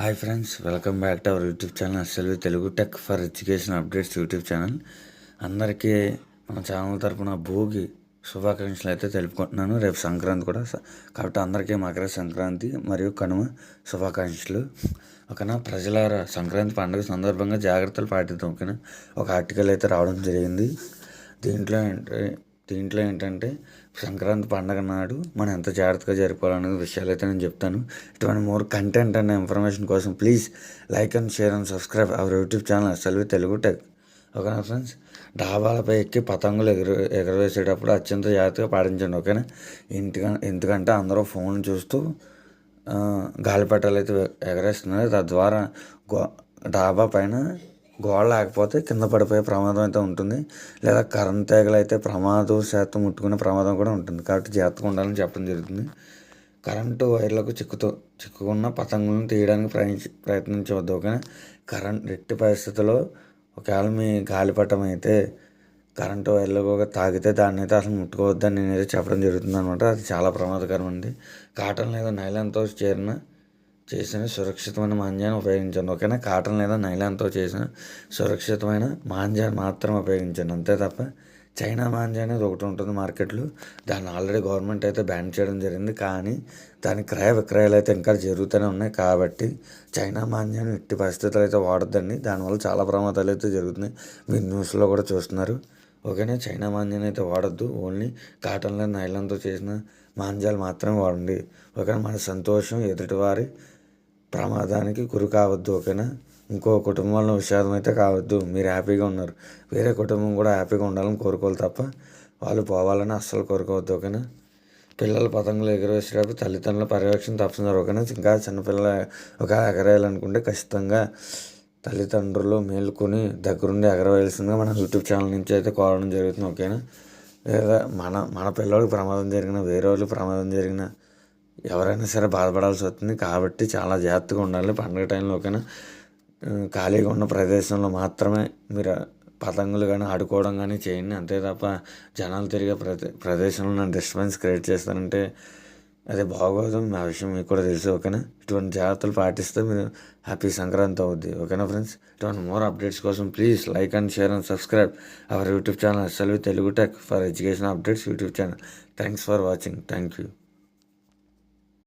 Hi friends, welcome back to our YouTube channel SLV Telugu tech for education updates YouTube channel. అందరికీ మన channel తరపున భోగి శుభాకాంక్షలు అయితే తెలుపుకుంటున్నాను. రేపు సంక్రాంతి కూడా, కాబట్టి అందరికీ మకర సంక్రాంతి మరియు కనుమ శుభాకాంక్షలు. ఓకేనా ప్రజలారా, సంక్రాంతి పండుగ సందర్భంగా జాగ్రత్తలు పాటిద్దాం. ఓకేనా, ఒక ఆర్టికల్ అయితే రావడం జరిగింది. దీంట్లో ఏంటంటే సంక్రాంతి పండగ నాడు మనం ఎంత జాగ్రత్తగా జరుపుకోవాలనే విషయాలు అయితే నేను చెప్తాను. ఇటువంటి మోర్ కంటెంట్ అండ్ ఇన్ఫర్మేషన్ కోసం please like and share and subscribe our YouTube channel SLV Telugu tech. ఓకేనా ఫ్రెండ్స్, డాబాలపై ఎక్కి పతంగులు ఎగరవేసేటప్పుడు అత్యంత జాగ్రత్తగా పాటించండి. ఓకేనా, ఎందుకంటే అందరూ ఫోన్ చూస్తూ గాలిపటాలు అయితే ఎగరేస్తున్నారు. తద్వారా డాబా పైన గోడ లేకపోతే కింద పడిపోయే ప్రమాదం అయితే ఉంటుంది, లేదా కరెంట్ తీగలు అయితే ప్రమాదవశాత్తు ముట్టుకునే ప్రమాదం కూడా ఉంటుంది. కాబట్టి జాగ్రత్తగా ఉండాలని చెప్పడం జరుగుతుంది. కరెంటు వైర్లకు చిక్కుకున్న పతంగులను తీయడానికి ప్రయత్నించవద్దు. ఓకేనా, ఎట్టి పరిస్థితుల్లో ఒకవేళ మీ గాలిపటం అయితే కరెంటు వైర్లకు తాగితే దాన్ని అయితే అసలు ముట్టుకోవద్దని నేనైతే చెప్పడం జరుగుతుంది అనమాట. అది చాలా ప్రమాదకరం అండి. కాటన్ లేదా నైలాన్తో చేసిన సురక్షితమైన మాంజాన్ని ఉపయోగించండి. ఓకేనా, కాటన్ లేదా నైలాన్తో చేసిన సురక్షితమైన మాంజాన్ని మాత్రం ఉపయోగించండి, అంతే తప్ప చైనా మాంజా అనేది ఒకటి ఉంటుంది మార్కెట్లో. దాన్ని ఆల్రెడీ గవర్నమెంట్ అయితే బ్యాన్ చేయడం జరిగింది, కానీ దాని క్రయ విక్రయాలు అయితే ఇంకా జరుగుతూనే ఉన్నాయి. కాబట్టి చైనా మాంజాని ఎట్టి పరిస్థితులు అయితే వాడొద్దండి. దానివల్ల చాలా ప్రమాదాలు అయితే జరుగుతున్నాయి, మీరు న్యూస్లో కూడా చూస్తున్నారు. ఓకేనా, చైనా మాంజాని అయితే వాడద్దు. ఓన్లీ కాటన్ లేదా నైలాన్తో చేసిన మాంజాలు మాత్రమే వాడండి. ఓకేనా, మన సంతోషం ఎదుటివారి ప్రమాదానికి గురి కావద్దు. ఓకేనా, ఇంకో కుటుంబంలో విషాదం అయితే కావద్దు. మీరు హ్యాపీగా ఉన్నారు, వేరే కుటుంబం కూడా హ్యాపీగా ఉండాలని కోరుకోవాలి తప్ప వాళ్ళు పోవాలని అస్సలు కోరుకోవద్దు. ఓకేనా, పిల్లలు పతంగులు ఎగరవేసేటప్పుడు తల్లిదండ్రుల పర్యవేక్షణ తప్పనిసరి. ఓకేనా, ఇంకా చిన్నపిల్లల ఒక ఎగరేయాలనుకుంటే ఖచ్చితంగా తల్లిదండ్రులు మేలుకొని దగ్గరుండి ఎగరవేయాల్సిందిగా మన యూట్యూబ్ ఛానల్ నుంచి అయితే కోరడం జరుగుతుంది. ఓకేనా, లేదా మన పిల్లలకి ప్రమాదం జరిగిన, వేరే వాళ్ళకి ప్రమాదం జరిగిన ఎవరైనా సరే బాధపడాల్సి వస్తుంది. కాబట్టి చాలా జాగ్రత్తగా ఉండాలి పండుగ టైంలో. ఓకేనా, ఖాళీగా ఉన్న ప్రదేశంలో మాత్రమే మీరు పతంగులు కానీ ఆడుకోవడం కానీ చేయండి, అంతే తప్ప జనాలు తిరిగే ప్రదేశంలో డిస్టర్బెన్స్ క్రియేట్ చేస్తారంటే అది బాగోదు. ఆ విషయం మీకు కూడా తెలుసు. ఓకేనా, ఇటువంటి జాగ్రత్తలు పాటిస్తే మీరు హ్యాపీ సంక్రాంతి అవుద్ది. ఓకేనా ఫ్రెండ్స్, ఇటువంటి మోర్ అప్డేట్స్ కోసం please like and share and subscribe our YouTube channel SLV Telugu tech for education updates YouTube channel. Thanks for watching. Thank you.